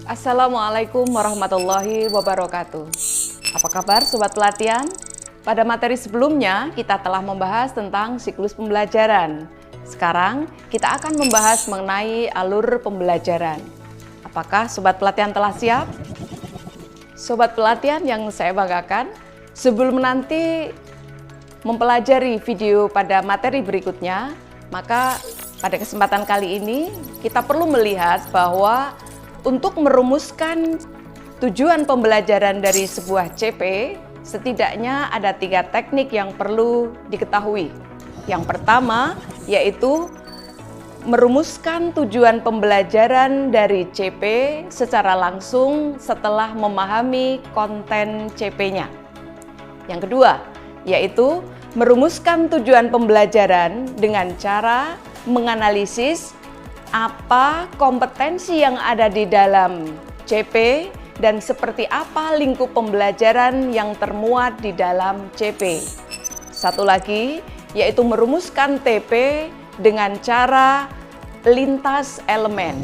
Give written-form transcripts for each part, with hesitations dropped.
Assalamualaikum warahmatullahi wabarakatuh. Apa kabar Sobat Pelatihan? Pada materi sebelumnya kita telah membahas tentang siklus pembelajaran. Sekarang kita akan membahas mengenai alur pembelajaran. Apakah Sobat Pelatihan telah siap? Sobat Pelatihan yang saya banggakan, sebelum nanti mempelajari video pada materi berikutnya, maka pada kesempatan kali ini kita perlu melihat bahwa untuk merumuskan tujuan pembelajaran dari sebuah CP, setidaknya ada 3 teknik yang perlu diketahui. Yang pertama yaitu merumuskan tujuan pembelajaran dari CP secara langsung setelah memahami konten CP-nya. Yang kedua yaitu merumuskan tujuan pembelajaran dengan cara menganalisis apa kompetensi yang ada di dalam CP dan seperti apa lingkup pembelajaran yang termuat di dalam CP. Satu lagi yaitu merumuskan TP dengan cara lintas elemen.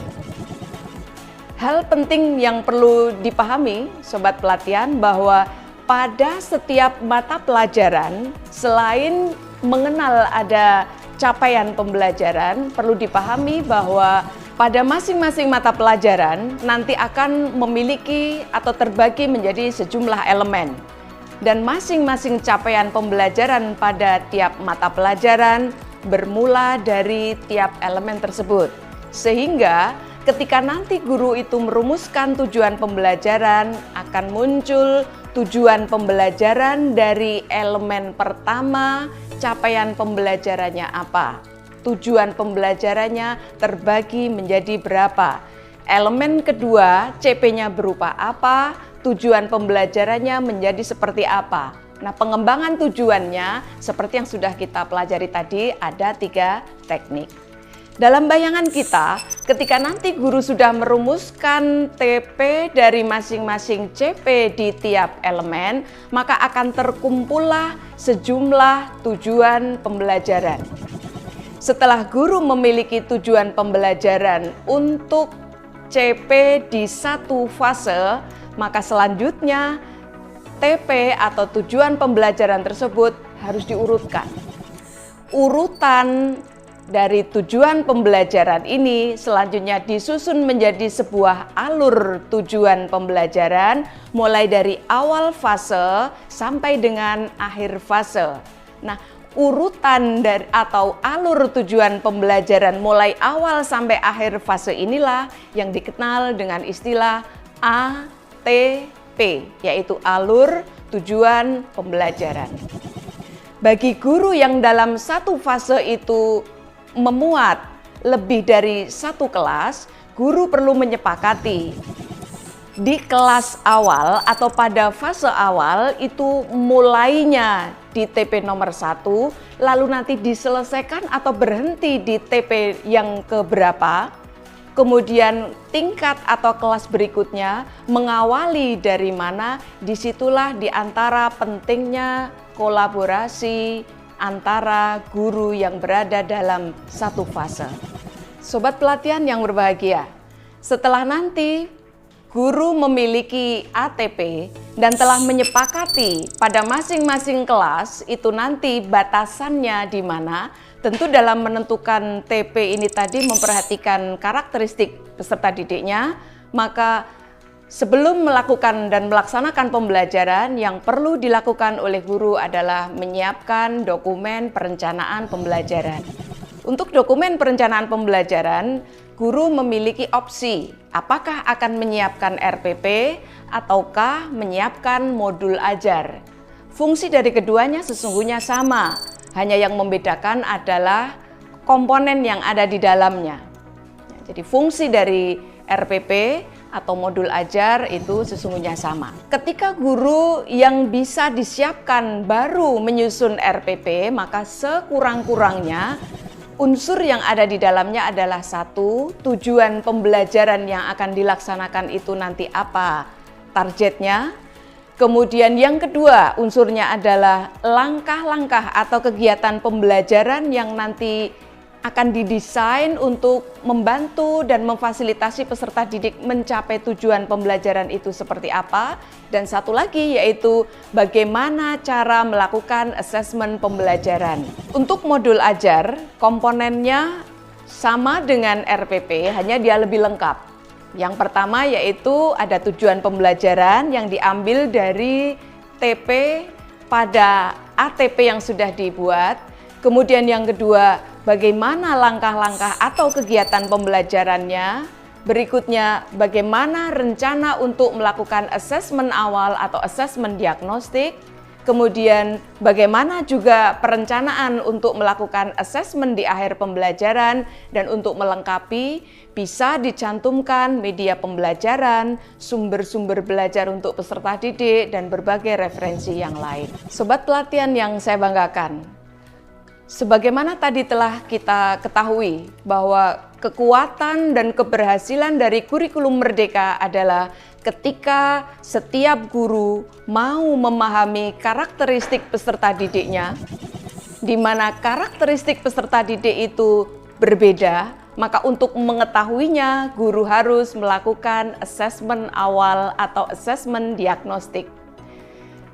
Hal penting yang perlu dipahami Sobat Pelatihan bahwa pada setiap mata pelajaran selain mengenal ada capaian pembelajaran, perlu dipahami bahwa pada masing-masing mata pelajaran nanti akan memiliki atau terbagi menjadi sejumlah elemen. Dan masing-masing capaian pembelajaran pada tiap mata pelajaran bermula dari tiap elemen tersebut. Sehingga ketika nanti guru itu merumuskan tujuan pembelajaran, akan muncul tujuan pembelajaran dari elemen pertama, capaian pembelajarannya apa? Tujuan pembelajarannya terbagi menjadi berapa? Elemen kedua, CP-nya berupa apa? Tujuan pembelajarannya menjadi seperti apa? Nah, pengembangan tujuannya seperti yang sudah kita pelajari tadi, ada 3 teknik. Dalam bayangan kita, ketika nanti guru sudah merumuskan TP dari masing-masing CP di tiap elemen, maka akan terkumpullah sejumlah tujuan pembelajaran. Setelah guru memiliki tujuan pembelajaran untuk CP di satu fase, maka selanjutnya TP atau tujuan pembelajaran tersebut harus diurutkan. Urutan dari tujuan pembelajaran ini selanjutnya disusun menjadi sebuah alur tujuan pembelajaran mulai dari awal fase sampai dengan akhir fase. Nah, urutan dari atau alur tujuan pembelajaran mulai awal sampai akhir fase inilah yang dikenal dengan istilah ATP, yaitu alur tujuan pembelajaran. Bagi guru yang dalam satu fase itu memuat lebih dari satu kelas, guru perlu menyepakati di kelas awal atau pada fase awal itu mulainya di TP nomor 1, lalu nanti diselesaikan atau berhenti di TP yang keberapa, kemudian tingkat atau kelas berikutnya mengawali dari mana, disitulah di antara pentingnya kolaborasi antara guru yang berada dalam satu fase. Sobat Pelatihan yang berbahagia, setelah nanti guru memiliki ATP dan telah menyepakati pada masing-masing kelas itu nanti batasannya di mana, tentu dalam menentukan TP ini tadi memperhatikan karakteristik peserta didiknya, maka sebelum melakukan dan melaksanakan pembelajaran, yang perlu dilakukan oleh guru adalah menyiapkan dokumen perencanaan pembelajaran. Untuk dokumen perencanaan pembelajaran, guru memiliki opsi apakah akan menyiapkan RPP ataukah menyiapkan modul ajar. Fungsi dari keduanya sesungguhnya sama, hanya yang membedakan adalah komponen yang ada di dalamnya. Jadi fungsi dari RPP atau modul ajar itu sesungguhnya sama. Ketika guru yang bisa disiapkan baru menyusun RPP, maka sekurang-kurangnya unsur yang ada di dalamnya adalah satu, tujuan pembelajaran yang akan dilaksanakan itu nanti apa targetnya. Kemudian yang kedua unsurnya adalah langkah-langkah atau kegiatan pembelajaran yang nanti akan didesain untuk membantu dan memfasilitasi peserta didik mencapai tujuan pembelajaran itu seperti apa. Dan satu lagi yaitu bagaimana cara melakukan asesmen pembelajaran. Untuk modul ajar, komponennya sama dengan RPP, hanya dia lebih lengkap. Yang pertama yaitu ada tujuan pembelajaran yang diambil dari TP pada ATP yang sudah dibuat. Kemudian yang kedua, bagaimana langkah-langkah atau kegiatan pembelajarannya. Berikutnya, bagaimana rencana untuk melakukan asesmen awal atau asesmen diagnostik. Kemudian, bagaimana juga perencanaan untuk melakukan asesmen di akhir pembelajaran. Dan untuk melengkapi, bisa dicantumkan media pembelajaran, sumber-sumber belajar untuk peserta didik, dan berbagai referensi yang lain. Sobat pelatihan yang saya banggakan, sebagaimana tadi telah kita ketahui bahwa kekuatan dan keberhasilan dari kurikulum Merdeka adalah ketika setiap guru mau memahami karakteristik peserta didiknya, di mana karakteristik peserta didik itu berbeda, maka untuk mengetahuinya guru harus melakukan asesmen awal atau asesmen diagnostik.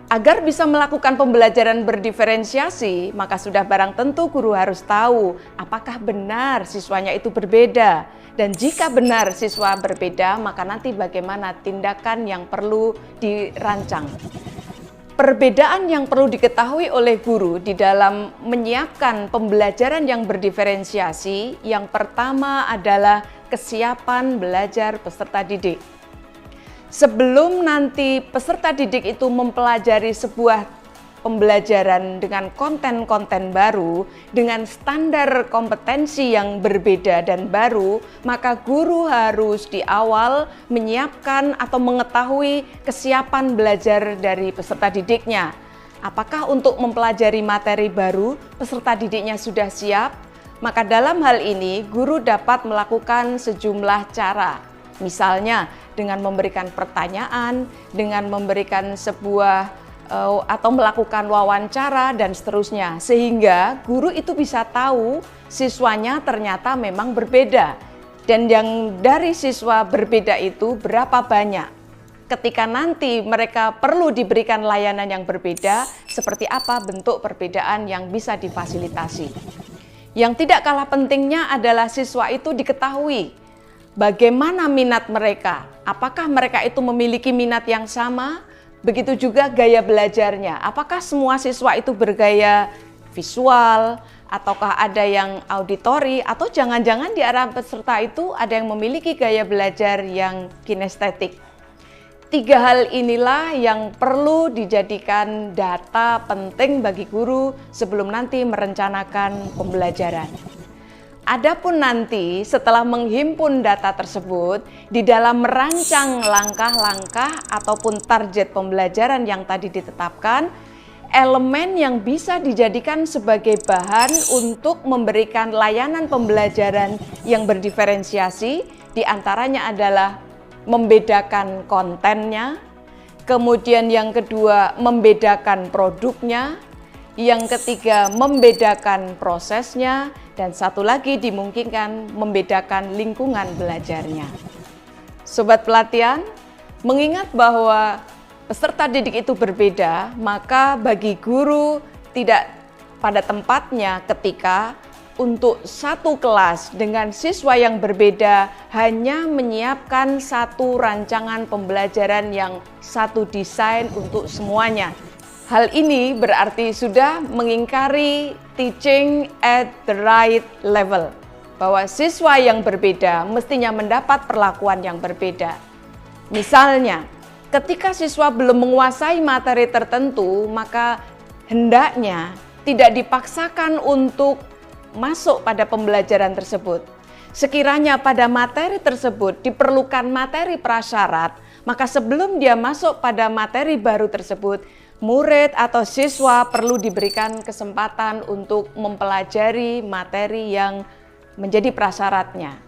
Agar bisa melakukan pembelajaran berdiferensiasi, maka sudah barang tentu guru harus tahu apakah benar siswanya itu berbeda. Dan jika benar siswa berbeda, maka nanti bagaimana tindakan yang perlu dirancang. Perbedaan yang perlu diketahui oleh guru di dalam menyiapkan pembelajaran yang berdiferensiasi, yang pertama adalah kesiapan belajar peserta didik. Sebelum nanti peserta didik itu mempelajari sebuah pembelajaran dengan konten-konten baru, dengan standar kompetensi yang berbeda dan baru, maka guru harus di awal menyiapkan atau mengetahui kesiapan belajar dari peserta didiknya. Apakah untuk mempelajari materi baru, peserta didiknya sudah siap? Maka dalam hal ini, guru dapat melakukan sejumlah cara. Misalnya, dengan memberikan pertanyaan, dengan memberikan sebuah atau melakukan wawancara dan seterusnya. Sehingga guru itu bisa tahu siswanya ternyata memang berbeda. Dan yang dari siswa berbeda itu berapa banyak. Ketika nanti mereka perlu diberikan layanan yang berbeda, seperti apa bentuk perbedaan yang bisa difasilitasi. Yang tidak kalah pentingnya adalah siswa itu diketahui bagaimana minat mereka, apakah mereka itu memiliki minat yang sama, begitu juga gaya belajarnya. Apakah semua siswa itu bergaya visual, ataukah ada yang auditori, atau jangan-jangan di antara peserta itu ada yang memiliki gaya belajar yang kinestetik. 3 hal inilah yang perlu dijadikan data penting bagi guru sebelum nanti merencanakan pembelajaran. Adapun nanti setelah menghimpun data tersebut, di dalam merancang langkah-langkah ataupun target pembelajaran yang tadi ditetapkan, elemen yang bisa dijadikan sebagai bahan untuk memberikan layanan pembelajaran yang berdiferensiasi, diantaranya adalah membedakan kontennya, kemudian yang kedua membedakan produknya, yang ketiga membedakan prosesnya, dan satu lagi dimungkinkan membedakan lingkungan belajarnya. Sobat pelatihan, mengingat bahwa peserta didik itu berbeda, maka bagi guru tidak pada tempatnya ketika untuk satu kelas dengan siswa yang berbeda hanya menyiapkan satu rancangan pembelajaran yang satu desain untuk semuanya. Hal ini berarti sudah mengingkari teaching at the right level, bahwa siswa yang berbeda mestinya mendapat perlakuan yang berbeda. Misalnya, ketika siswa belum menguasai materi tertentu, maka hendaknya tidak dipaksakan untuk masuk pada pembelajaran tersebut. Sekiranya pada materi tersebut diperlukan materi prasyarat, maka sebelum dia masuk pada materi baru tersebut, murid atau siswa perlu diberikan kesempatan untuk mempelajari materi yang menjadi prasyaratnya.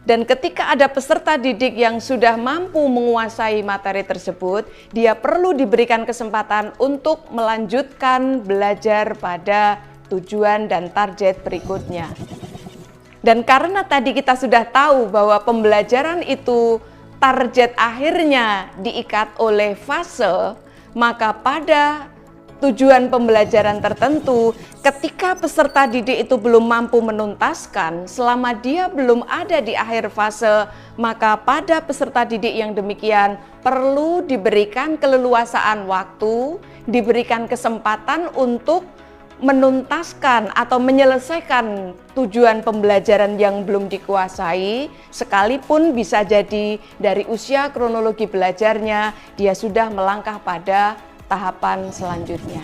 Dan ketika ada peserta didik yang sudah mampu menguasai materi tersebut, dia perlu diberikan kesempatan untuk melanjutkan belajar pada tujuan dan target berikutnya. Dan karena tadi kita sudah tahu bahwa pembelajaran itu target akhirnya diikat oleh fase, maka pada tujuan pembelajaran tertentu, ketika peserta didik itu belum mampu menuntaskan, selama dia belum ada di akhir fase, maka pada peserta didik yang demikian perlu diberikan keleluasaan waktu, diberikan kesempatan untuk menuntaskan atau menyelesaikan tujuan pembelajaran yang belum dikuasai, sekalipun bisa jadi dari usia kronologi belajarnya dia sudah melangkah pada tahapan selanjutnya.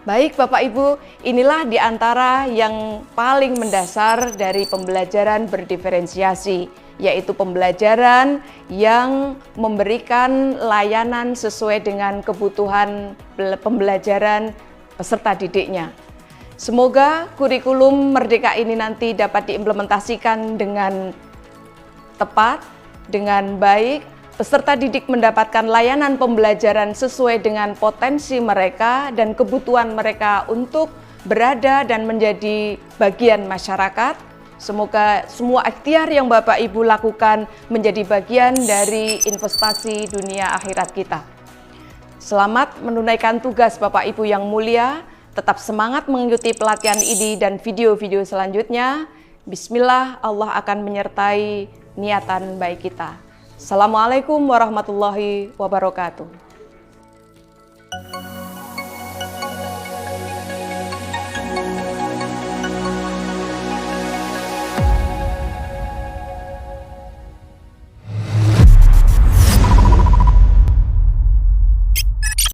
Baik Bapak Ibu, inilah di antara yang paling mendasar dari pembelajaran berdiferensiasi, yaitu pembelajaran yang memberikan layanan sesuai dengan kebutuhan pembelajaran peserta didiknya. Semoga kurikulum Merdeka ini nanti dapat diimplementasikan dengan tepat, dengan baik, peserta didik mendapatkan layanan pembelajaran sesuai dengan potensi mereka dan kebutuhan mereka untuk berada dan menjadi bagian masyarakat. Semoga semua ikhtiar yang Bapak Ibu lakukan menjadi bagian dari investasi dunia akhirat kita. Selamat menunaikan tugas Bapak Ibu yang mulia, tetap semangat mengikuti pelatihan ini dan video-video selanjutnya. Bismillah, Allah akan menyertai niatan baik kita. Assalamualaikum warahmatullahi wabarakatuh.